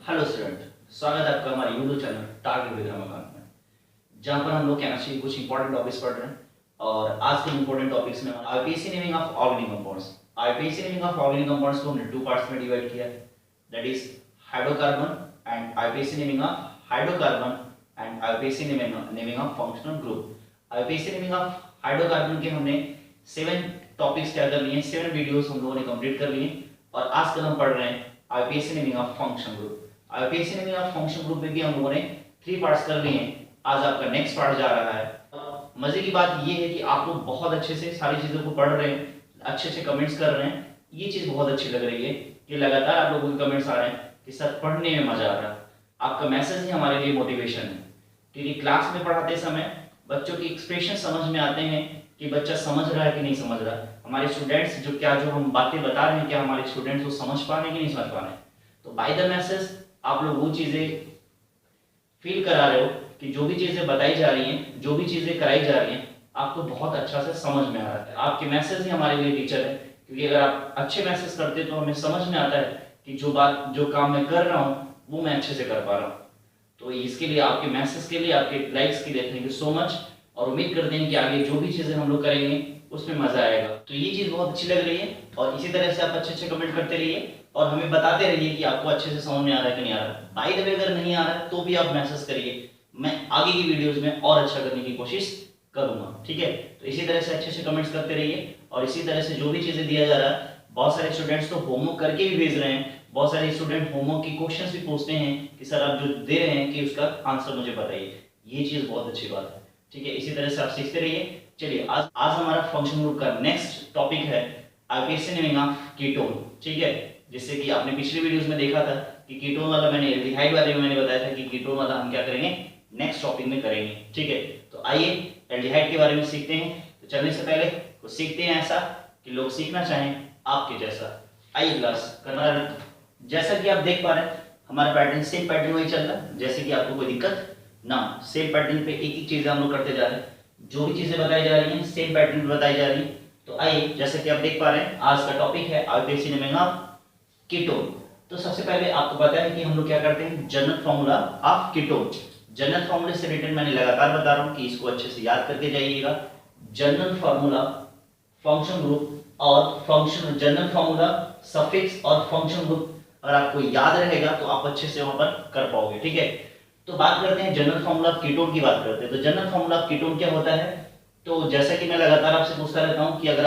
Hello student, स्वागत है आपका हमारे YouTube channel target with Ramakant में, जहाँ पर हम लोग केमिस्ट्री कुछ इंपॉर्टेंट टॉपिक्स पढ़ रहे हैं। और आज के इंपॉर्टेंट टॉपिक्स में IPC naming of organic compounds. IPC naming of organic compounds को हमने 2 पार्ट्स में डिवाइड किया है, that is hydrocarbon and IPC naming of hydrocarbon and IPC naming of functional group. IPC naming of hydrocarbon के हमने 7 topics क्या कर लिए हैं, 7 वीडियोस हम लोगों ने कंप्लीट कर लिए। और आज कल हम पढ़ रहे हैं IPC naming of function group. IPC naming of function group में भी हम लोगों ने 3 पार्ट्स कर लिए हैं। आज आपका नेक्स्ट पार्ट जा रहा है। मजे की बात ये है कि आप लोग बहुत अच्छे से सारी चीजों को पढ़ रहे हैं, अच्छे अच्छे कमेंट्स कर रहे हैं। ये चीज बहुत अच्छी लग रही है कि लगातार आप लोगों के कमेंट्स आ रहे हैं कि सर पढ़ने में मजा आ रहा है। आपका मैसेज ही हमारे लिए मोटिवेशन है, क्योंकि क्लास में पढ़ाते समय बच्चों की एक्सप्रेशन समझ में आते हैं कि बच्चा समझ रहा है कि नहीं समझ रहा। हमारे स्टूडेंट्स जो हम बातें बता रहे हैं, क्या हमारे स्टूडेंट्स वो समझ पा रहे हैं कि नहीं समझ पा रहे हैं। तो बाय द मैसेज आप लोग वो चीजें फील करा रहे हो कि जो भी चीजें बताई जा रही हैं, जो भी चीजें कराई जा रही हैं, आपको बहुत अच्छा से समझ में आ रहा है। आपके मैसेज ही हमारे लिए टीचर है, क्योंकि अगर आप अच्छे मैसेज करते तो हमें समझ में आता है कि जो काम मैं कर रहा हूँ वो मैं अच्छे से कर पा रहा हूँ। तो इसके लिए, आपके मैसेज के लिए, आपके लाइक्स के लिए थैंक यू सो मच। और उम्मीद करते हैं कि आगे जो भी चीजें हम लोग करेंगे उसमें मजा आएगा। तो ये चीज बहुत अच्छी लग रही है और इसी तरह से आप अच्छे अच्छे कमेंट करते रहिए और हमें बताते रहिए कि आपको अच्छे से समझ में आ रहा है कि नहीं आ रहा। बाय द वे अगर नहीं आ रहा है तो भी आप मैसेज करिए, मैं आगे की वीडियोस में और अच्छा करने की कोशिश करूंगा, ठीक है। तो इसी तरह से अच्छे अच्छे कमेंट्स करते रहिए और इसी तरह से जो भी चीजें दिया जा रहा है, बहुत सारे स्टूडेंट्स तो होमवर्क करके भी भेज रहे हैं। बहुत सारे स्टूडेंट होमवर्क की क्वेश्चंस भी पूछते हैं कि सर आप जो दे रहे हैं कि उसका आंसर मुझे बताइए। ये चीज बहुत अच्छी बात है, ठीक है। इसी तरह से आप सीखते रहिए। चलिए आज हमारा फंक्शन ग्रुप का नेक्स्ट टॉपिक है आईपीसी नेमिंग ऑफ कीटोन, ठीक है। जिससे कि आपने पिछली वीडियोस में देखा था कि कीटोन वाला मैंने एल्डिहाइड वाले में मैंने बताया था कि कीटोन वाला हम क्या करेंगे नेक्स्ट टॉपिक में करेंगे, ठीक है। तो आइए एल्डिहाइड के बारे में सीखते हैं। तो चलने से पहले कुछ सीखते हैं ऐसा कि लोग सीखना चाहें आपके जैसा। आइए क्लास करना। जैसा कि आप देख पा रहे हैं हमारा पैटर्न सेम पैटर्न वही चल रहा है, जैसे कि आपको कोई दिक्कत ना, सेम पैटर्न पे एक ही चीजें हम लोग करते जा रहे हैं। जो भी चीजें बताई जा रही हैं सेम पैटर्न पे बताई जा रही है। तो आइए, जैसे कि आप देख पा रहे हैं आज का टॉपिक है आईपीसी नेमिंग ऑफ कीटोन। तो सबसे पहले आपको पता है कि हम लोग क्या करते हैं, general formula of ketone. General फॉर्मूले से रिलेटेड मैंने लगातार बता रहा हूं कि इसको अच्छे से याद करके जाइएगा। जनरल फॉर्मूला फंक्शन ग्रुप और फंक्शन, जनरल फॉर्मूला सफिक्स और फंक्शन ग्रुप अगर आपको याद रहेगा तो आप अच्छे से वहां पर कर पाओगे, ठीक है। तो बात करते हैं जनरल फॉर्मूला ऑफ कीटोन की बात करते हैं। तो जनरल फॉर्मूला ऑफ कीटोन क्या होता है, तो जैसा कि मैं लगातार आपसे पूछता रहता हूं कि अगर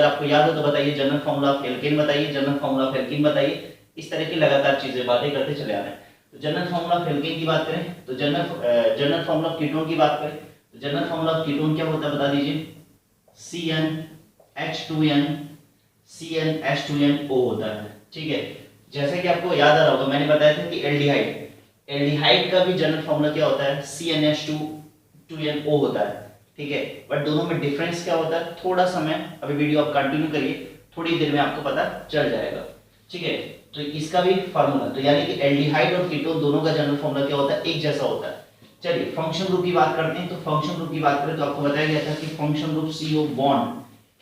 आपको याद हो तो बताइए। जनरल फॉर्मूला ऑफ एल्केन बताइए, जनरल फॉर्मूला ऑफ एल्कीन बताइए। इस तरह की लगातार चीजें बातें करते चले आ रहे हैं। तो जनरल फॉर्मूला ऑफ एल्केन की बात करें तो जनरल फॉर्मूला ऑफ कीटोन की बात करें तो जनरल फॉर्मूला ऑफ कीटोन क्या होता है बता दीजिए। CnH2n CnH2nO होता है, ठीक है। जैसे कि आपको याद आ रहा होगा मैंने बताया था कि एल्डिहाइड का भी जनरल फॉर्मूला क्या होता है, CnH2NO होता है, ठीक है। बट दोनों में डिफरेंस क्या होता है, थोड़ा सा मैं अभी वीडियो आप कंटिन्यू करिए, थोड़ी देर में आपको पता चल जाएगा, ठीक है। तो इसका भी फार्मूला, तो यानी कि एल्डिहाइड और कीटोन दोनों का जनरल फॉर्मूला क्या होता है, एक जैसा होता है। चलिए फंक्शन ग्रुप की बात करते हैं। तो फंक्शन ग्रुप की बात करें तो आपको बताया गया था कि फंक्शन ग्रुप CO बॉन्ड,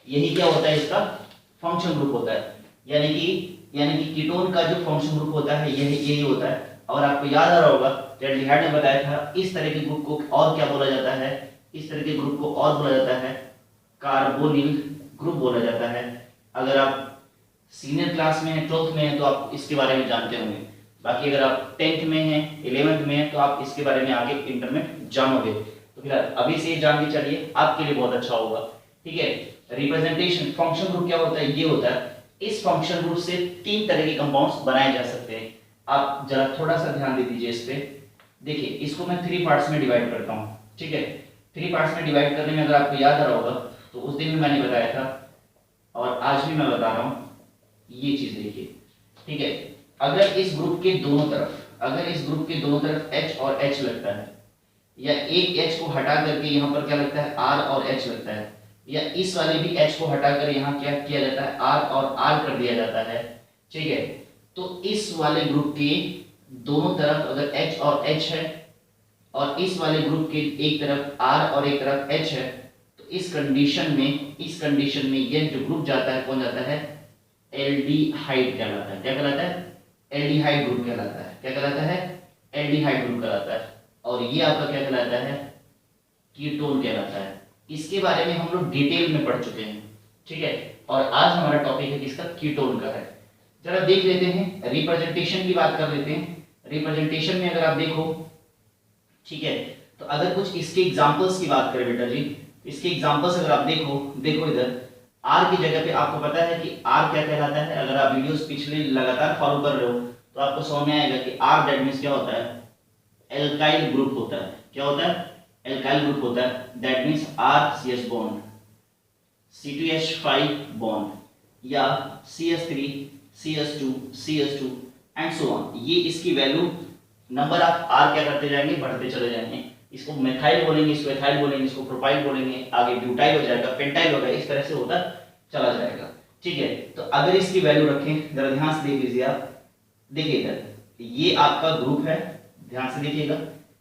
यही क्या होता है, इसका फंक्शन ग्रुप होता है। यानी कि कीटोन का जो फंक्शन ग्रुप होता है यही होता है। और आपको याद आ रहा होगा एल्डिहाइड ने बताया था इस तरह के ग्रुप को और क्या बोला जाता है, इस तरह के ग्रुप को और बोला जाता है कार्बोनिल ग्रुप बोला जाता है। अगर आप सीनियर क्लास में हैं, 12th में हैं तो आप इसके बारे में जानते होंगे। बाकी अगर आप 10th में हैं, 11th में हैं तो आप इसके बारे में आगे इंटर में जानोगे। तो फिलहाल अभी से जान के चलिए, आपके लिए बहुत अच्छा होगा, ठीक है। रिप्रेजेंटेशन फंक्शन ग्रुप क्या होता है, ये होता है इस फंक्शन ग्रुप से 3 तरह के कंपाउंड्स बनाए जा सकते हैं। आप जरा थोड़ा सा ध्यान दे दीजिए इस पे। देखिए इसको मैं 3 पार्ट्स में डिवाइड करता हूं, ठीक है। 3 पार्ट्स में डिवाइड करने में अगर आपको याद आ रहा होगा तो उस दिन भी मैंने बताया था और आज भी मैं बता रहा हूं, ये चीज देखिए, ठीक है। अगर इस ग्रुप के दोनों तरफ H और H लगता है, या एक H को हटा करके यहाँ पर क्या लगता है R और H लगता है, या इस वाले भी H को हटाकर यहाँ क्या किया जाता है R और R कर दिया जाता है, ठीक है। तो इस वाले ग्रुप के दोनों तरफ अगर H और H है और इस वाले ग्रुप के एक तरफ R और एक तरफ H है, तो इस कंडीशन में यह जो ग्रुप जाता है कौन जाता है, एल्डिहाइड कहलाता है। क्या कहलाता है, एल्डिहाइड ग्रुप कहलाता है। क्या कहलाता है? एल्डिहाइड ग्रुप कहलाता है। और ये आपका क्या कहलाता है? कीटोन कहलाता है। इसके बारे में हम लोग डिटेल में पढ़ चुके हैं, ठीक है। और आज हमारा टॉपिक है किसका? कीटोन का है। जरा देख लेते हैं, रिप्रेजेंटेशन की बात कर लेते हैं। रिप्रेजेंटेशन में अगर आप देखो, ठीक है, तो अगर कुछ इसके एग्जांपल्स की बात करें बेटा जी, इसके एग्जांपल्स अगर आप देखो इधर आर की जगह पे आपको पता है कि आर क्या कहलाता है। अगर आप वीडियोस पिछले लगातार फॉलो कर रहे हो तो आपको समझ में आएगा कि आर दैट मींस क्या होता है? एल्काइल ग्रुप होता है। क्या होता है? एल्काइल ग्रुप होता है। That means R C H bond, C2H5 bond या CS3 CS2 CS2 and so on. ये इसकी वैल्यू नंबर ऑफ आर क्या करते जाएंगे? बढ़ते चले जाएंगे। इसको मेथाइल बोलेंगे, इसको एथाइल बोलेंगे, इसको प्रोपाइल बोलेंगे, आगे ब्यूटाइल हो जाएगा, पेंटाइल हो जाएगा, इस तरह से होता चला जाएगा, ठीक है। तो अगर इसकी वैल्यू रखें, जरा ध्यान से देख लीजिए आप, देखिए इधर ये आपका ग्रुप है, ध्यान से देखिएगा,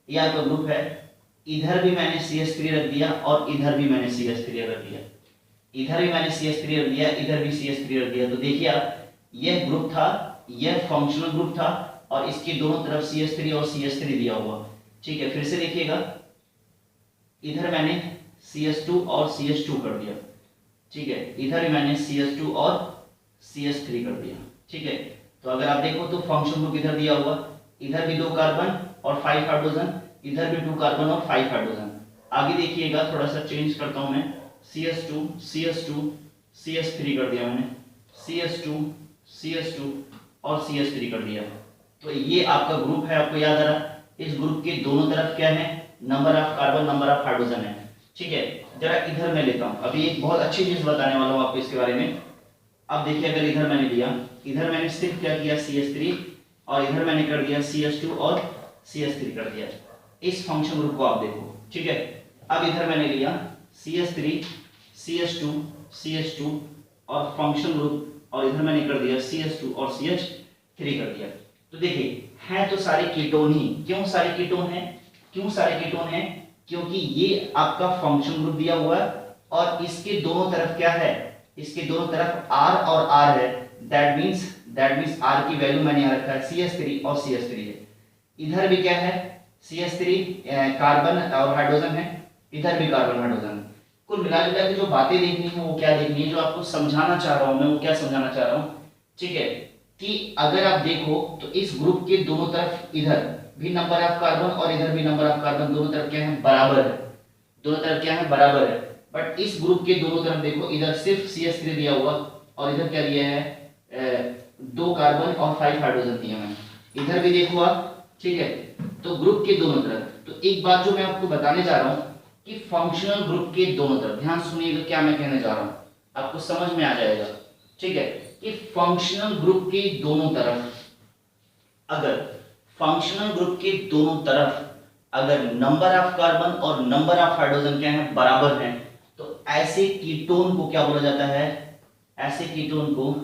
ये आपका ग्रुप है। इधर भी मैंने CH3 रख दिया और इधर भी मैंने CH3 रख दिया, इधर भी मैंने CH3 रख दिया, इधर भी CH3 रख दिया। तो देखिए आप, यह ग्रुप था, यह फंक्शनल ग्रुप था और इसके दोनों तरफ CH3 और CH3 दिया हुआ, ठीक है। फिर से देखिएगा, इधर मैंने CH2 और CH2 कर दिया, ठीक है, इधर भी मैंने CH2 और CH3 कर दिया, ठीक है। तो अगर आप देखो तो फंक्शन ग्रुप इधर दिया हुआ, इधर भी 2 कार्बन और 5 हाइड्रोजन, इधर भी 2 कार्बन और 5 हाइड्रोजन। आगे देखिएगा, थोड़ा सा चेंज करता हूं मैं, CH2 CH2 CH3 कर दिया मैंने, CH2 CH2 और CH3 कर दिया। तो ये आपका ग्रुप है, आपको याद आ रहा। इस ग्रुप के दोनों तरफ क्या है? Number of carbon, number of hydrogen है, ठीक है। जरा इधर मैं लेता हूं, अभी एक बहुत अच्छी चीज बताने वाला हूं आपको इसके बारे में। अब देखिए, अगर इधर मैंने लिया, इधर मैंने सिर्फ क्या किया? CH3 और इधर मैंने कर दिया CH2 और CH3 कर दिया। इस फंक्शन ग्रुप को आप देखो, ठीक है। अब इधर मैंने लिया CH3 CH2 CH2 और फंक्शन ग्रुप, और इधर मैंने कर दिया CH2 और CH3 कर दिया। तो देखिए, है तो सारे कीटोन ही। क्यों सारे कीटोन हैं? क्यों सारे कीटोन हैं? क्योंकि ये आपका फंक्शन ग्रुप दिया हुआ है और इसके दोनों तरफ क्या है? इसके दोनों तरफ R और R है। दैट मींस R की वैल्यू मैंने यहां रखा है CH3 और CH3 है। इधर भी क्या है? CH3 कार्बन और हाइड्रोजन है, इधर भी कार्बन हाइड्रोजन। कुल मिला के जो बातें देखनी है वो क्या देखनी है, जो आपको समझाना चाह रहा हूं मैं, वो क्या समझाना चाह रहा हूं, ठीक है, कि अगर आप देखो तो इस ग्रुप के दोनों तरफ इधर भी नंबर ऑफ कार्बन और इधर भी नंबर ऑफ कार्बन, दोनों तरफ क्या है? बराबर है। दोनों तरफ क्या है? बराबर है। बट इस ग्रुप के दोनों तरफ देखो, इधर सिर्फ CH3 दिया हुआ और इधर क्या दिया है? 2 कार्बन और 5 हाइड्रोजन दिया मैंने। इधर भी देखो आप, ठीक है। तो ग्रुप के दोनों तरफ, तो एक बात जो मैं आपको बताने जा रहा हूं कि फंक्शनल ग्रुप के दोनों तरफ, ध्यान सुनिएगा क्या मैं कहने जा रहा हूं, आपको समझ में आ जाएगा, ठीक है। कि फंक्शनल ग्रुप के दोनों तरफ, अगर फंक्शनल ग्रुप के दोनों तरफ अगर नंबर ऑफ कार्बन और नंबर ऑफ हाइड्रोजन क्या है? बराबर है, तो ऐसे कीटोन को क्या बोला जाता है? ऐसे कीटोन को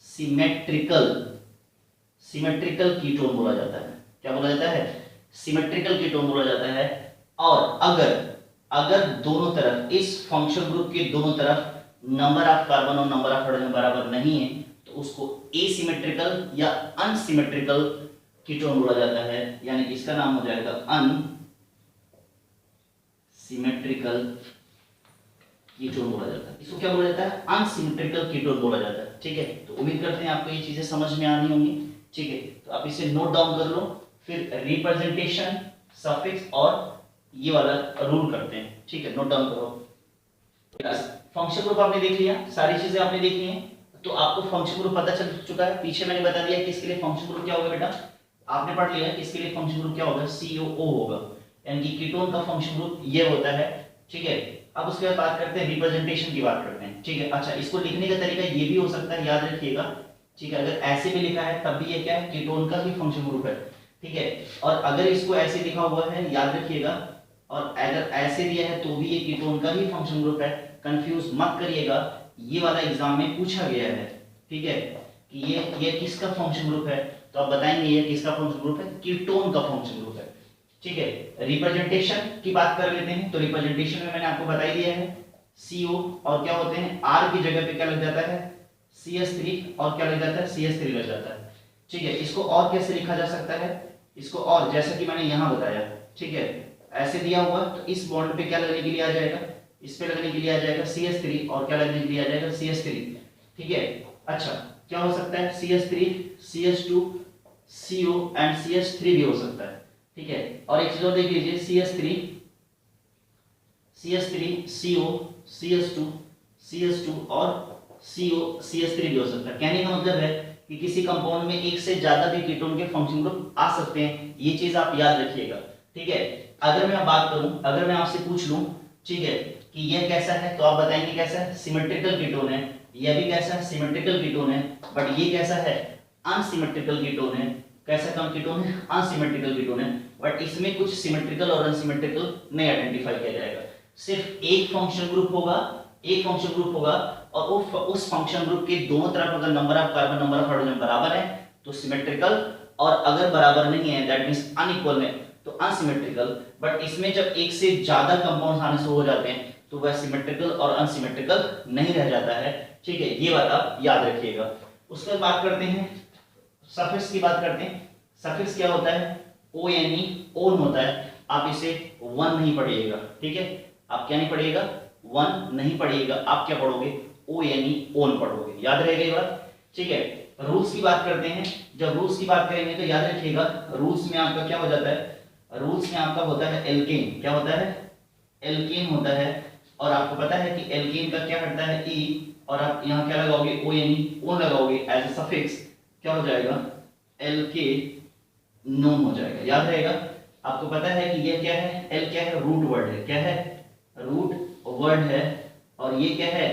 सिमेट्रिकल कीटोन बोला जाता है। क्या बोला जाता है? सिमेट्रिकल कीटोन बोला जाता है। और अगर दोनों तरफ, इस फंक्शनल ग्रुप के दोनों तरफ नंबर ऑफ कार्बन और नंबर ऑफ हाइड्रोजन बराबर नहीं है, तो उसको एसिमेट्रिकल या अनसिमेट्रिकल कीटोन बोला जाता है। यानी कि इसका नाम हो जाएगा अनसिमेट्रिकल कीटोन बोला जाता है। इसको क्या बोला जाता है? अनसिमेट्रिकल कीटोन बोला जाता है, ठीक है। तो उम्मीद करते हैं आपको ये चीजें समझ में आनी होंगी, ठीक है। तो आप इसे नोट डाउन कर लो, फिर रिप्रेजेंटेशन, सफिक्स और ये वाला रूल करते हैं, ठीक है। नोट डाउन करो। फंक्शन ग्रुप आपने देख लिया, सारी चीजें आपने देख ली हैं, तो आपको फंक्शन ग्रुप पता चल चुका है। पीछे मैंने बता दिया कि इसके लिए फंक्शन ग्रुप क्या होगा बेटा, आपने पढ़ लिया कि इसके लिए फंक्शन ग्रुप क्या होगा? COO होगा, यानी कि कीटोन का फंक्शन ग्रुप ये होता है, ठीक है। अब उसके बाद बात करते हैं रिप्रेजेंटेशन की बात करते हैं, ठीक है। अच्छा, इसको लिखने का तरीका ये भी हो सकता है, याद रखिएगा, ठीक है। अगर ऐसे भी लिखा है तब भी ये क्या है? कीटोन का ही फंक्शन ग्रुप है, ठीक है। और अगर इसको ऐसे लिखा हुआ है, याद रखिएगा, और अगर ऐसे दिया है तो भी ये कीटोन का ही फंक्शन ग्रुप है। कंफ्यूज मत करिएगा, ये वाला एग्जाम में पूछा गया है, ठीक है, कि ये किसका फंक्शन ग्रुप है, तो आप बताएंगे ये किसका फंक्शन ग्रुप है? कीटोन का फंक्शन ग्रुप है, ठीक है। रिप्रेजेंटेशन की बात कर लेते हैं, तो रिप्रेजेंटेशन में मैंने आपको बता ही दिया है, CO और क्या होते हैं? R की जगह पे क्या लग जाता है? CH3 और क्या लग जाता है? CH3 लग जाता है। ठीक है, इसको और कैसे लिखा जा सकता है, इसको और जैसा कि मैंने यहां बताया, ठीक है, ऐसे दिया हुआ तो इस बॉन्ड पे क्या लगने के लिए आ जाएगा, इस पे लगने के लिए आ जाएगा CH3 और क्या लगने के लिए आ जाएगा CH3, ठीक है। अच्छा क्या हो सकता है, CH3 CH2 CO and CH3 भी हो सकता है, ठीक है। और एक चीज और देख लीजिए, CH3 CO CH2 CH2 और CO CH3 भी हो सकता है। कहने का मतलब है कि किसी कंपाउंड में एक से ज्यादा भी कीटोन के फंक्शन ग्रुप आ सकते हैं, ये चीज आप याद रखिएगा, ठीक है। अगर मैं बात करूं, अगर मैं आपसे पूछ लूं, ठीक है, कि यह कैसा है, तो आप बताएंगे कैसा है, सिमेट्रिकल कीटोन है। यह भी कैसा है, सिमेट्रिकल कीटोन है। बट ये कैसा है, अनसिमेट्रिकल कीटोन है। कैसा कम कीटोन है, अनसिमेट्रिकल कीटोन है। बट इसमें कुछ सिमेट्रिकल और अनसिमेट्रिकल नहीं आइडेंटिफाई किया जाएगा, सिर्फ एक फंक्शन ग्रुप होगा, एक फंक्शन ग्रुप होगा, और उस फंक्शन ग्रुप के दोनों तरफ अगर number of carbon number of hydrogen बराबर है तो सिमेट्रिकल, और अगर बराबर नहीं है दैट मींस अनइक्वल है तो अनसिमेट्रिकल। बट इसमें जब एक से ज्यादा कंपाउंड्स आने से हो जाते हैं तो वह सिमेट्रिकल और अनसिमेट्रिकल नहीं रह जाता है, ठीक है, ये बात आप याद रखिएगा। उसके बाद बात करते हैं सफिक्स की, बात करते हैं सफिक्स क्या होता है, ONE ओन होता है। आप इसे वन नहीं पढ़िएगा, ठीक है, आप क्या नहीं पढ़िएगा, वन नहीं पढ़िएगा, आप क्या पढ़ोगे, ONE ओन पढ़ोगे, याद रहेगा ये बात, ठीक है। रूल्स की बात करते हैं, जब रूल्स की बात करेंगे तो याद रखिएगा रूल्स में आपका क्या हो जाता है, रूल्स में आपका होता है एल्केन, क्या होता है, एल्केन होता है। और आपको पता है कि एल्केन का क्या हटता है, E, और आप यहाँ क्या लगाओगे, ONE ओन लगाओगे एज ए सफिक्स, क्या हो जाएगा, एल्के नोन हो जाएगा, याद रहेगा। आपको पता है कि ये क्या है, एल क्या है, रूट वर्ड है, क्या है, रूट वर्ड है, और ये क्या है,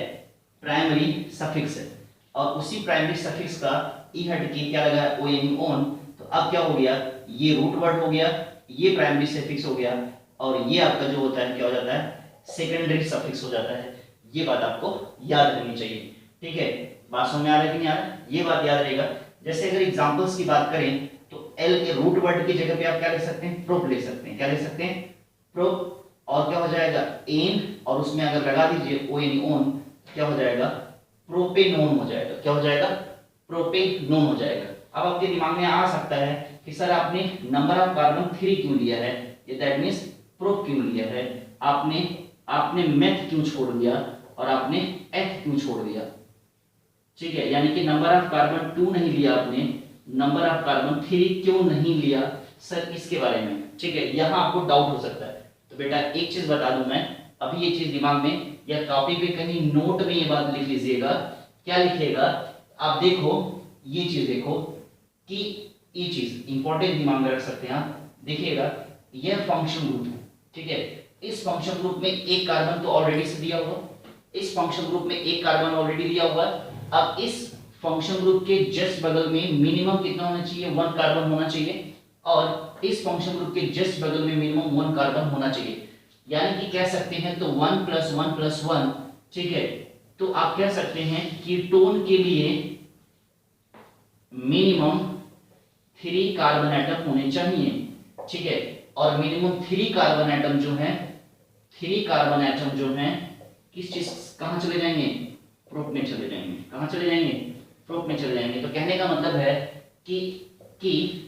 प्राइमरी सफिक्स है, और उसी प्राइमरी सफिक्स का ई हट के क्या लगा है, ONE ओन। तो अब क्या हो गया, ये रूट वर्ड हो गया, ये प्राइमरी सफिक्स हो गया, और ये आपका जो होता है क्या हो जाता है, सेकेंडरी सफिक्स हो जाता है। ये बात आपको याद रखनी चाहिए, ठीक है। बात समझ में आ रहा है कि नहीं आ रहा है, ये बात याद रहेगा। जैसे अगर एग्जांपल्स की बात करें तो एल के रूट वर्ड की जगह पे आप क्या लिख सकते हैं, प्रोप लिख सकते हैं, क्या लिख सकते हैं, प्रोप, और क्या हो जाएगा, एन, और उसमें अगर लगा दीजिए ONE ओन, क्या हो जाएगा, प्रोपेनोन हो जाएगा, क्या हो जाएगा, प्रोपेनोन हो जाएगा। अब आपके दिमाग में आ सकता है कि सर आपने नंबर ऑफ कार्बन 3 क्यों लिया है, ये दैट मींस प्रोप क्यों लिया है, आपने मेथ क्यों छोड़ दिया और आपने एथ क्यों छोड़ दिया, ठीक है, यानी कि नंबर ऑफ कार्बन 2 नहीं लिया आपने, नंबर ऑफ कार्बन 3 क्यों नहीं लिया सर, इसके बारे में, ठीक है, यहां आपको डाउट हो सकता है। तो बेटा एक चीज बता दूं मैं, अभी ये चीज दिमाग में या कॉपी पे कहीं नोट में ये बात लिख लीजिएगा, क्या लिखिएगा, आप देखो, ये चीज देखो कि ये चीज इंपॉर्टेंट दिमाग में रख सकते हैं आप, देखिएगा यह फंक्शन ग्रुप है, ठीक है, इस फंक्शन ग्रुप में एक कार्बन तो ऑलरेडी से दिया हुआ, इस फंक्शन ग्रुप में एक कार्बन ऑलरेडी दिया हुआ। अब इस फंक्शन ग्रुप के जस्ट बगल में मिनिमम कितना होना चाहिए, 1 कार्बन होना चाहिए, और इस फंक्शन ग्रुप के जस्ट बगल में मिनिमम 1 कार्बन होना चाहिए, यानी कि कह सकते हैं तो 1 + 1 + 1, ठीक है। तो आप कह सकते हैं कीटोन के लिए मिनिमम 3 कार्बन एटम होने चाहिए, ठीक है, और मिनिमम 3 कार्बन एटम जो है, 3 कार्बन एटम जो है किस चीज, कहां चले जाएंगे, प्रोप में चले जाएंगे, कहां चले जाएंगे, प्रोप में चले जाएंगे। तो कहने का मतलब है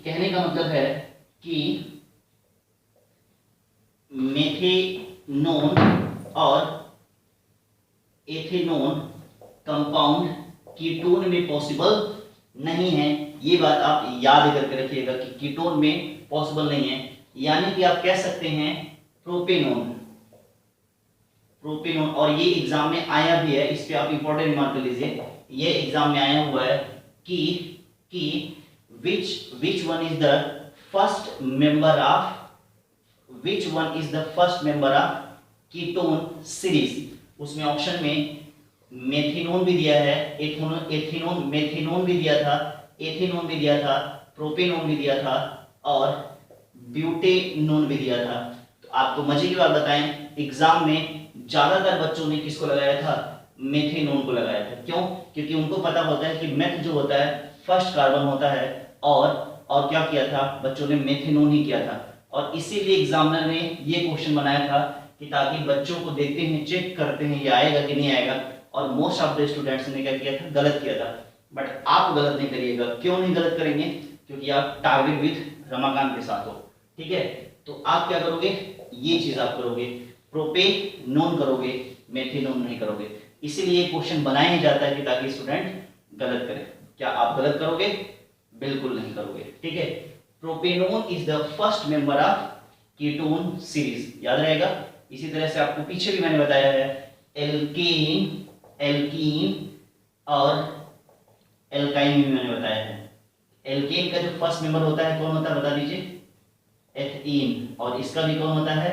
कहने का मतलब है कि मेथेनोन और एथेनोन कंपाउंड कीटोन में पॉसिबल नहीं है, ये बात आप याद करके रखिएगा कि कीटोन में पॉसिबल नहीं है, यानी कि आप कह सकते हैं प्रोपेनोन, और ये एग्जाम में आया भी है, इस पे आप इंपॉर्टेंट रिमार्क कर लीजिए, ये एग्जाम में आया हुआ है कि which one is the first member of ketone series. उसमें ऑप्शन में मेथिनोन भी दिया है, मेथिनोन भी दिया था, एथेनोन भी दिया था, प्रोपेनोन भी दिया था, और ब्यूटेनोन भी दिया था। तो आपको मजे की बात बताएं, एग्जाम में ज्यादातर बच्चों ने किसको लगाया था, मेथेनोन को लगाया था। क्यों, क्योंकि उनको पता होता है कि मेथ जो होता है फर्स्ट कार्बन होता है, और क्या किया था बच्चों ने, मेथेनोन ही किया था। और इसीलिए एग्जामिनर ने ये क्वेश्चन बनाया था कि ताकि बच्चों को देखते हैं, चेक करते हैं ये आएगा कि नहीं आएगा, और मोस्ट ऑफ द स्टूडेंट्स ने क्या किया था, गलत किया था। बट आप गलत नहीं करिएगा। क्यों नहीं गलत करेंगे? क्योंकि आप टारगेट विद रमाकांत के साथ हो, ठीक है। तो आप क्या करोगे, ये चीज आप करोगे, प्रोपेनोन करोगे, मेथेनोन नहीं करोगे। इसीलिए क्वेश्चन बनाया ही जाता है कि ताकि स्टूडेंट गलत करे। क्या आप गलत करोगे? बिल्कुल नहीं करोगे, ठीक है। Propanone is the first member of ketone series, याद रहेगा। इसी तरह से आपको पीछे भी मैंने बताया है, एल्केन, एल्कीन और एल्काइन भी मैंने बताया है। एल्केन का जो फर्स्ट मेंबर होता है कौन होता है, बता दीजिए? एथीन। और इसका भी कौन होता है?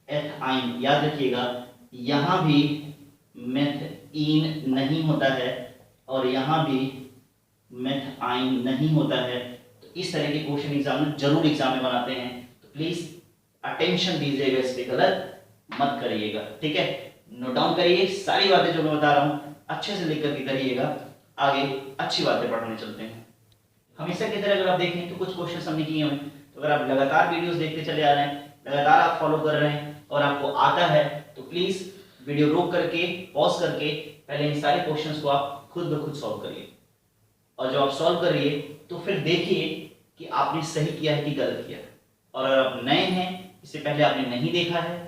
एथाइन। याद रखिएगा, यहां भी मेथइन नहीं होता है और यहां भी मेथाइन नहीं होता है। तो इस तरह के क्वेश्चन एग्जाम में जरूर एग्जाम में बनाते हैं, तो प्लीज अटेंशन दीजिएगा, इस पे गलत मत करिएगा, ठीक है। नोट डाउन करिए सारी बातें जो मैं बता रहा हूं, अच्छे से लिख करके करिएगा। आगे अच्छी बातें पढ़ने चलते हैं। हमेशा की तरह अगर आप देखें तो कुछ क्वेश्चन हमने किए हुए, तो अगर आप लगातार वीडियोस देखते चले आ रहे हैं, लगातार आप फॉलो कर रहे हैं और आपको आता है, तो प्लीज वीडियो रोक करके, पॉज करके पहले इन सारे क्वेश्चंस को आप खुद ब खुद सॉल्व करिए। और जब आप सॉल्व करिए तो फिर देखिए कि आपने सही किया है कि गलत किया है। और अगर आप नए हैं, इससे पहले आपने नहीं देखा है,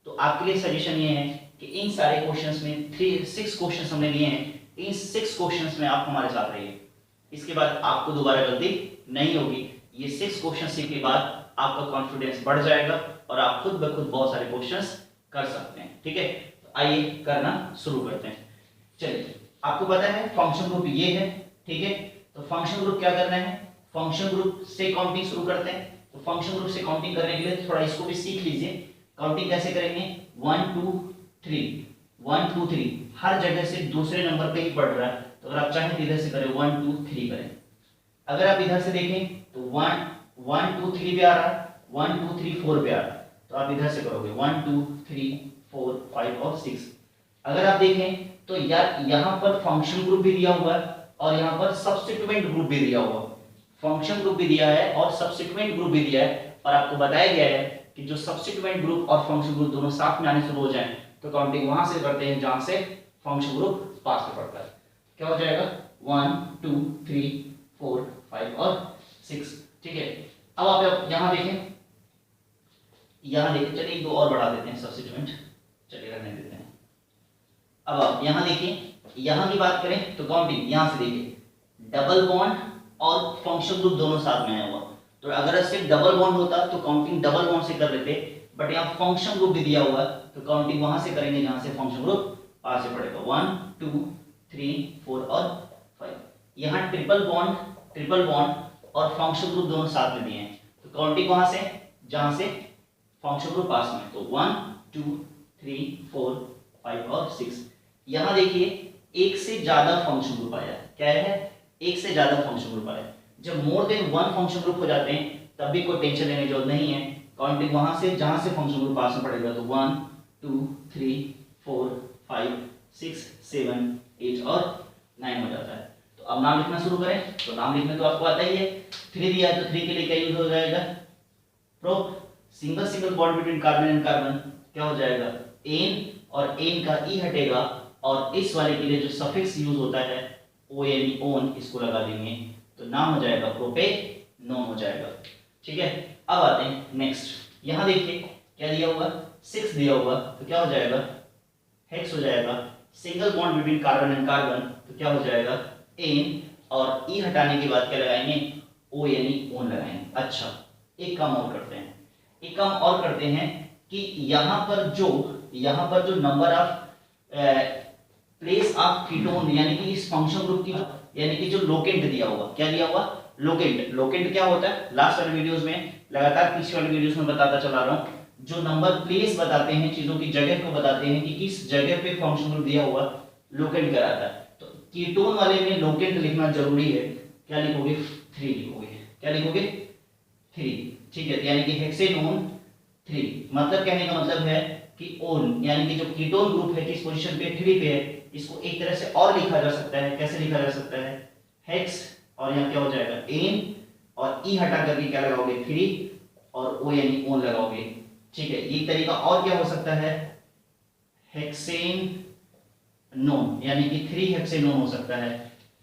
तो आपके लिए सजेशन ये है कि इन सारे क्वेश्चंस में 6 क्वेश्चंस हमने लिए हैं, इन 6 क्वेश्चंस में आप हमारे साथ रहिए। इसके बाद आपको दोबारा गलती नहीं होगी। ये 6 क्वेश्चन सीखने के बाद आपका कॉन्फिडेंस बढ़ जाएगा और आप खुद ब खुद बहुत सारे क्वेश्चंस कर सकते हैं, ठीक है। तो आइए करना शुरू करते हैं। चलिए, आपको पता है फंक्शन ग्रुप ये है, ठीक है। तो फंक्शन ग्रुप क्या करना है, फंक्शन ग्रुप से काउंटिंग शुरू करते हैं। तो फंक्शन ग्रुप से काउंटिंग करने के लिए थोड़ा इसको भी सीख लीजिए। काउंटिंग कैसे करेंगे, 1 2 3, 1 2 3, हर जगह से दूसरे नंबर पे ही पढ़ रहा है, तो अगर आप चाहें तो इधर से करें 1 2 3 करें। अगर आप इधर से देखें तो 1 1 2 3 पे आ रहा है, 1 2 3 4 पे आ रहा है, तो आप इधर से करोगे 1 2 3 4 5 और 6। अगर आप देखें तो यार यहाँ पर फंक्शन ग्रुप भी दिया हुआ है और यहाँ पर सब्स्टिट्यूएंट ग्रुप भी दिया हुआ है। फंक्शन ग्रुप भी दिया है और सब्स्टिट्यूएंट ग्रुप भी दिया है, और आपको बताया गया है कि जो सब्स्टिट्यूएंट ग्रुप और फंक्शन ग्रुप दोनों साथ में आने शुरू हो जाएं तो काउंटिंग वहां से करते हैं जहां से फंक्शन ग्रुप पास में पड़ता है। क्या हो जाएगा, 1 2 3 4 5 और 6, ठीक है। अब आप यहां देखें, चलिए एक दो और बढ़ा देते हैं सब्स्टिट्यूएंट, चलिए रहने देते हैं। अब आप यहां देखिए, यहां की बात करें तो काउंटिंग यहां से देखिए, डबल बॉन्ड और फंक्शन ग्रुप दोनों साथ में आया हुआ। तो अगर सिर्फ डबल बॉन्ड होता तो काउंटिंग डबल बॉन्ड से कर लेते, बट यहाँ फंक्शन ग्रुप भी दिया हुआ तो काउंटिंग वहां से करेंगे जहां से फंक्शन ग्रुप पास से पड़ेगा, 1 2 3 4 और 5। यहाँ ट्रिपल बॉन्ड और फंक्शन ग्रुप दोनों साथ में दिए हैं, तो काउंटिंग वहां से जहां से फंक्शन ग्रुप पास में, तो 1 2 3 4 5 और 6। यहां देखिए एक से ज्यादा फंक्शन ग्रुप आया, क्या है, एक से ज्यादा फंक्शन ग्रुप आया। जब मोर देन 1 फंक्शन ग्रुप हो जाते हैं तब भी कोई टेंशन लेने की जरूरत नहीं है, काउंटिंग वहां से जहां से फंक्शन ग्रुप पास में पड़ेगा, तो 1 2 3 4 5 6 7 8 और 9 हो जाता है। तो अब नाम लिखना शुरू करें, तो नाम लिखने तो आपको आता ही है, 3 दिया है तो 3 के लिए क्या यूज हो जाएगा, prop. Single bond between carbon and carbon क्या हो जाएगा, एन, और एन का ई हटेगा, और इस वाले के लिए जो सफिक्स यूज होता है ओएन, ओन, इसको लगा देंगे, तो नाम हो जाएगा प्रोपेनोन हो जाएगा, ठीक है। अब आते हैं नेक्स्ट, यहां देखिए क्या दिया हुआ, 6 दिया हुआ, तो क्या हो जाएगा, हेक्स हो जाएगा। Single bond between carbon and carbon, तो क्या हो जाएगा, एन, और ई हटाने के बाद क्या लगाएंगे, ओ यानी ओन लगाएंगे। अच्छा, एक काम और करते हैं, कि यहाँ पर जो number of place of ketone, यानी कि इस फंक्शन ग्रुप की, यानी कि जो लोकेंट दिया हुआ, क्या दिया हुआ, लोकेंट क्या होता है, लास्ट वाले वीडियोस में, लगातार पीछे वाले वीडियोस में बताता चला रहा हूं, जो नंबर प्लेस बताते हैं, चीजों की जगह को बताते हैं कि किस जगह पे फंक्शन ग्रुप दिया हुआ, लोकेंट कराता है। तो कीटोन वाले में लोकेंट लिखना जरूरी है, क्या लिखोगे, 3 लिखोगे, क्या लिखोगे, 3, ठीक है। यानी कि हेक्सेनोन 3, मतलब कहने का मतलब है कि ओन, यानी कि जो कीटोन ग्रुप है किस पोजीशन पे, 3 पे है, इसको एक तरह से और लिखा जा सकता है, कैसे लिखा जा सकता है, हेक्स, और यहाँ क्या हो जाएगा, एन, और ई हटा करके क्या लगाओगे, 3, और ओ यानी ओन लगाओगे, ठीक है। ये तरीका और क्या हो सकता है, हेक्सेन नोन, यानी कि 3 हेक्सेनोन हो सकता है,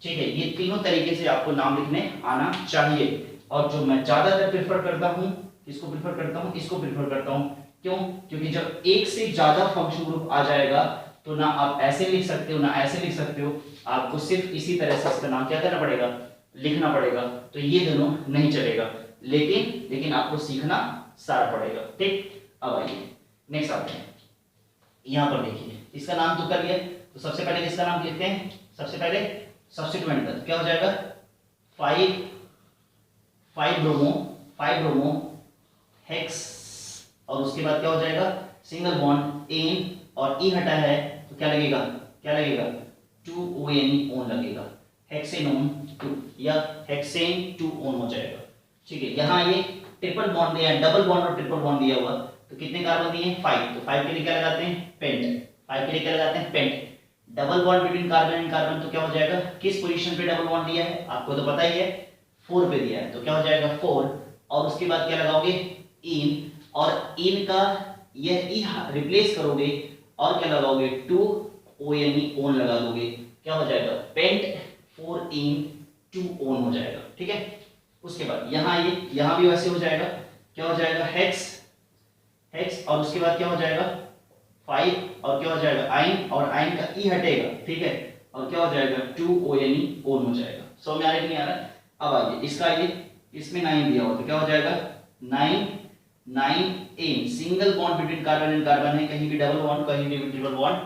ठीक है, ये तीनों तरीके से आपको नाम लिखने आना चाहिए। और जो मैं ज्यादातर प्रेफर करता हूँ, किसको प्रेफर करता हूँ, इसको प्रेफर करता हूँ। क्यों? क्योंकि जब एक से ज्यादा फंक्शन ग्रुप आ जाएगा तो ना आप ऐसे लिख सकते हो ना ऐसे लिख सकते हो, आपको सिर्फ इसी तरह से इसका नाम क्या करना पड़ेगा, लिखना पड़ेगा। तो ये दोनों नहीं चलेगा, लेकिन आपको सीखना सारा पड़ेगा। ठीक, अब आइए नेक्स्ट आते हैं। यहाँ पर देखिए इसका नाम तो कर लिया, तो सबसे पहले किसका नाम लिखते हैं, सबसे पहले सब्स्टिट्यूएंट का। तो क्या हो जाएगा, 5 ब्रोमो हेक्स, और उसके बाद क्या हो जाएगा, सिंगल बॉन्ड एन, और ई हटा है तो क्या लगेगा, 2 ओन लगेगा, हेक्सेनोन 2 या हेक्सेन 2 ओन हो जाएगा। ठीक है, यहाँ ये ट्रिपल बॉन्ड दिया है, डबल बॉन्ड और ट्रिपल बॉन्ड दिया हुआ, तो कितने कार्बन दिए हैं, 5। तो 5 के लिए क्या लगाते हैं, पेंट। 5 के लिए क्या लगाते हैं, पेंट। Double bond between carbon and carbon, तो क्या हो जाएगा, किस पोजीशन पे डबल बॉन्ड दिया है आपको तो पता ही है, 4 पे दिया है, तो क्या हो जाएगा 4। और उसके बाद क्या लगाओगे, इन, और इन का यह ई रिप्लेस करोगे और क्या लगाओगे, 2 ओन लगा दोगे, क्या हो जाएगा, पेंट 4 इन 2 ओन हो जाएगा। ठीक है, उसके बाद यहाँ भी वैसे हो जाएगा, क्या हो जाएगा, हेक्स, और उसके बाद क्या हो जाएगा 5, और क्या हो जाएगा आइन, और आइन का ई हटेगा। ठीक है, और क्या हो जाएगा 2 ओन हो जाएगा। समझ में आ रहा है कि नहीं आ रहा? अब आइए इसका, ये इसमें 9 दिया हो तो क्या हो जाएगा 9 एन, single bond between carbon and carbon है, कहीं भी डबल बॉन्ड कहीं भी ट्रिपल बॉन्ड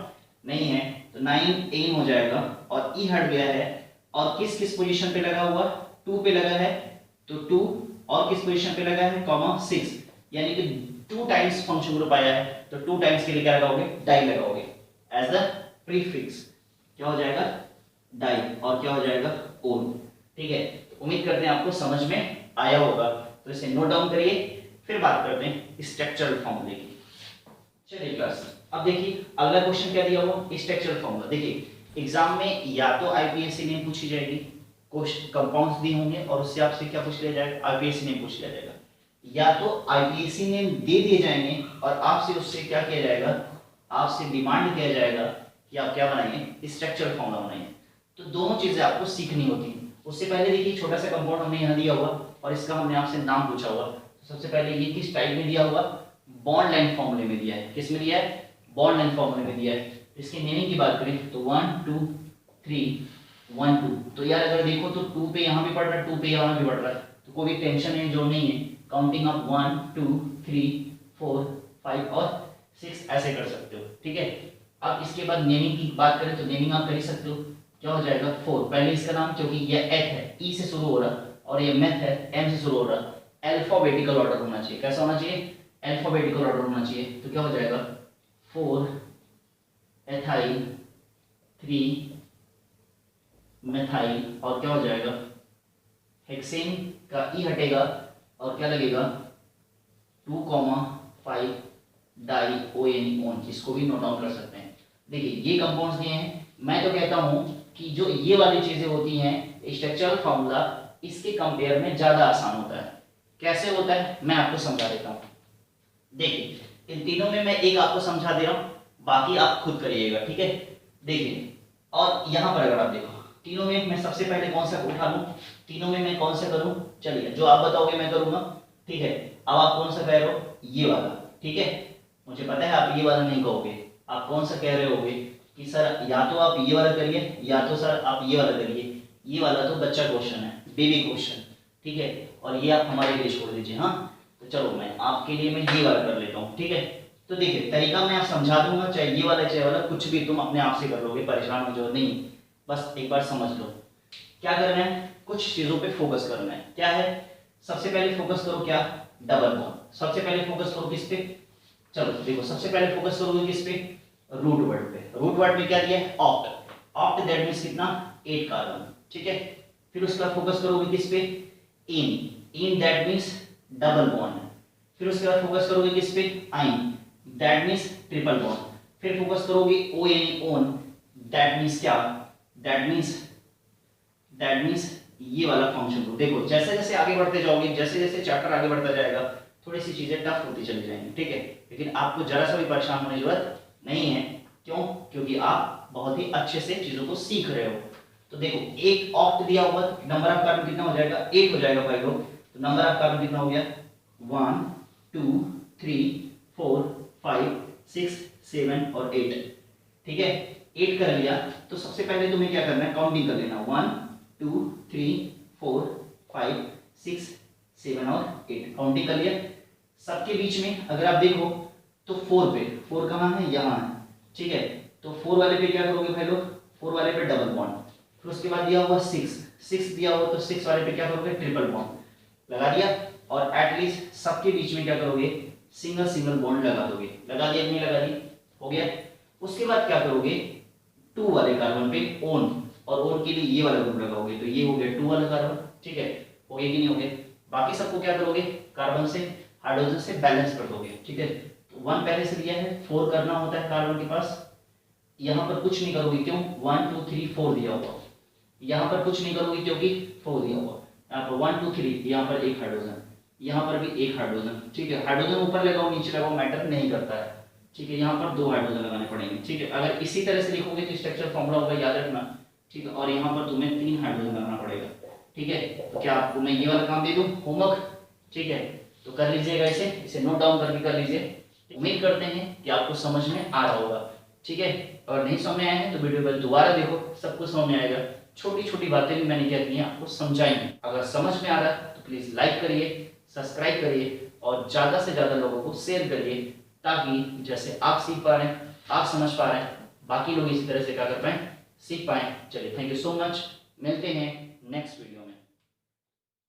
नहीं है, तो 9 एन हो जाएगा, और ई हट गया है, और किस किस पोजीशन पे लगा हुआ, 2 पे लगा है, तो 2, और किस पोजीशन पे लगा है, 6, यानी कि 2 टाइम्स फंक्शन ग्रुप आया है, तो 2 टाइम्स के लिए क्या लगाओगे, डाई लगाओगे एज द प्रीफिक्स, क्या हो जाएगा डाई, और क्या हो जाएगा ओन। ठीक है, तो उम्मीद करते हैं आपको समझ में आया होगा, तो इसे नोट डाउन करिए, फिर बात करते हैं स्ट्रक्चरल फॉर्मूले की। चलिए क्लास, अब देखिए अगला क्वेश्चन क्या दिया हुआ, स्ट्रक्चरल फॉर्मूला। देखिए एग्जाम में या तो आईपीएससी नेम पूछी जाएगी, कंपाउंड्स दिए होंगे और उससे आपसे क्या पूछ लिया जाएगा, आईपीएससी नेम पूछ लिया जाएगा, या तो आईपीएससी नेम दे दिए जाएंगे और आपसे उससे क्या किया जाएगा, आपसे डिमांड किया जाएगा कि आप क्या बनाइए, स्ट्रक्चरल फॉर्मूला बनाइए। तो दोनों चीजें आपको सीखनी होती हैं। उससे पहले देखिए छोटा सा कंपाउंड हमने यहाँ दिया हुआ और इसका हमने आपसे नाम पूछा हुआ। तो सबसे पहले ये किस टाइप में दिया हुआ, बॉन्ड लाइन फॉर्मूले में दिया है। किस में दिया है, बॉन्ड लाइन फॉर्मूले में दिया है। इसकी नेमिंग की बात करें तो 1 2 3 1 2, तो यार अगर देखो तो 2 पे यहाँ भी पढ़ रहा है, 2 पे यहाँ भी पढ़ रहा है, तो कोई भी टेंशन है जो नहीं है। काउंटिंग आप 1 2 3 4 5 और 6 ऐसे कर सकते हो। ठीक है, अब इसके बाद नेमिंग की बात करें तो नेमिंग आप कर ही सकते हो, क्या हो जाएगा 4। पहले इसका नाम, क्योंकि ये एथ है, ई से शुरू हो रहा, और ये मेथ है, एम से शुरू हो रहा, अल्फाबेटिकल ऑर्डर होना चाहिए। कैसा होना चाहिए, अल्फाबेटिकल ऑर्डर होना चाहिए। तो क्या हो जाएगा 4 एथाइल 3 मेथाइल, और क्या हो जाएगा हेक्सेन का ई हटेगा और क्या लगेगा 2,5 डाई ओन। इसको भी नोट डाउन कर सकते हैं। देखिए ये कंपाउंड्स दिए हैं, मैं तो कहता हूं कि जो ये वाली चीजें होती हैं स्ट्रक्चरल फॉर्मूला, इसके कंपेयर में ज्यादा आसान होता है। कैसे होता है मैं आपको समझा देता हूं। देखिए इन तीनों में मैं एक आपको समझा दे रहा हूं, बाकी आप खुद करिएगा। ठीक है, देखिए और यहां पर अगर आप देखो तीनों में मैं सबसे पहले कौन सा उठा लूं, तीनों में मैं कौन सा करूं, चलिए जो आप बताओगे मैं करूंगा। ठीक है, अब आप कौन सा कह रहे हो, ये वाला। ठीक है, मुझे पता है आप ये वाला नहीं कहोगे, आप कौन सा कह रहे होगे कि सर या तो आप ये वाला करिए या तो सर आप ये वाला करिए। ये वाला तो बच्चा क्वेश्चन है, बेबी क्वेश्चन। ठीक है, और ये आप हमारे लिए छोड़ दीजिए। हाँ, तो चलो मैं आपके लिए मैं ये वाला कर लेता हूँ। ठीक है, तो देखिए तरीका मैं आप समझा दूंगा, चाहे ये वाला चाहे वाला, कुछ भी तुम अपने आप से कर लोगे, परेशान हो जो नहीं, बस एक बार समझ लो क्या करना है। कुछ चीजों पे फोकस करना है। क्या है, सबसे पहले फोकस करो क्या, डबल बॉन्ड। सबसे पहले फोकस करो किस पे, चलो देखो सबसे पहले फोकस करोगे किस पे, रूट वर्ड पे। रूट वर्ड में क्या दिया है, ऑक्ट। ऑक्ट दैट मींस कितना, 8 कार्बन। ठीक है, फिर उसके बाद फोकस करोगे किस पे, in that means double bond. फिर उसके बाद फोकस करोगे किस पे, आइन दैट मींस ट्रिपल बॉन्ड। फिर फोकस करोगे ओन दैट मींस क्या, दैट मींस ये वाला फंक्शन ग्रुप। देखो जैसे जैसे आगे बढ़ते जाओगे, जैसे जैसे चैप्टर आगे बढ़ता जाएगा, थोड़ी सी चीजें टफ होती चली जाएंगी। ठीक है, लेकिन आपको जरा सा भी परेशान होने की जरूरत नहीं है। क्यों, क्योंकि आप बहुत ही अच्छे से चीजों को सीख रहे हो। तो देखो एक ऑक्ट दिया हुआ, नंबर ऑफ कार्बन कितना हो जाएगा, 8 हो जाएगा भाई लोग। तो नंबर ऑफ कार्बन कितना हो गया, 1 2 3 4 5 6 7 और 8। ठीक है, 8 कर लिया तो सबसे पहले तुम्हें क्या करना है, काउंटिंग कर लेना, 1 2 3 4 5 6 7 और 8, काउंटिंग कर लिया। सबके बीच में अगर आप देखो तो 4 पे, 4 कहाँ है, यहाँ है। ठीक है, तो 4 वाले पे क्या करोगे भाई लोग, 4 वाले पे डबल बॉन्ड। फिर उसके बाद दिया हुआ 6 दिया हुआ, तो 6 वाले पे क्या करोगे, ट्रिपल बॉन्ड लगा दिया। और एटलीस्ट सबके बीच में क्या करोगे, सिंगल सिंगल बॉन्ड लगा दोगे। लगा दिया नहीं लगा दी, हो गया। उसके बाद क्या करोगे, 2 वाले कार्बन पे ओन, और ओन के लिए ये वाला ग्रुप लगाओगे, तो ये हो गया 2 वाला कार्बन। ठीक है, हो गया कि नहीं हो गया। बाकी सबको क्या करोगे, कार्बन से हाइड्रोजन से बैलेंस कर दोगे। ठीक है, तो 1 पहले से दिया है, 4 करना होता है कार्बन के पास। यहाँ पर कुछ नहीं करोगे, क्यों, 1 2 3 4 दिया हुआ। यहाँ पर कुछ नहीं करोगे क्योंकि 4 दिया हुआ। यहाँ पर 1 2 3, यहाँ पर एक हाइड्रोजन, यहाँ पर भी एक हाइड्रोजन। ठीक है, हाइड्रोजन ऊपर लगाओ नीचे लगाओ मैटर नहीं करता है। ठीक है, यहाँ पर 2 हाइड्रोजन लगाने पड़ेंगे। ठीक है, अगर इसी तरह से लिखोगे तो स्ट्रक्चर फॉर्मूला होगा, याद रखना। ठीक है, और यहाँ पर तुम्हें 3 हाइड्रोजन लगाना पड़ेगा। ठीक है, तो क्या आपको मैं ये वाला काम दे दूँ होमवर्क। ठीक है, तो कर लीजिएगा, इसे नोट डाउन करके कर लीजिए। उम्मीद करते हैं कि आपको समझ में आ रहा होगा। ठीक है, और नहीं समझ में आया है तो वीडियो पर दोबारा देखो, सब कुछ समझ में आएगा। छोटी छोटी बातें भी मैंने क्या की हैं आपको समझाई हैं। अगर समझ में आ रहा है तो प्लीज लाइक करिए, सब्सक्राइब करिए और ज्यादा से ज्यादा लोगों को शेयर करिए, ताकि जैसे आप सीख पा रहे हैं, आप समझ पा रहे हैं, बाकी लोग इसी तरह से क्या कर पाए, सीख पाए। चलिए, थैंक यू सो मच, मिलते हैं नेक्स्ट वीडियो।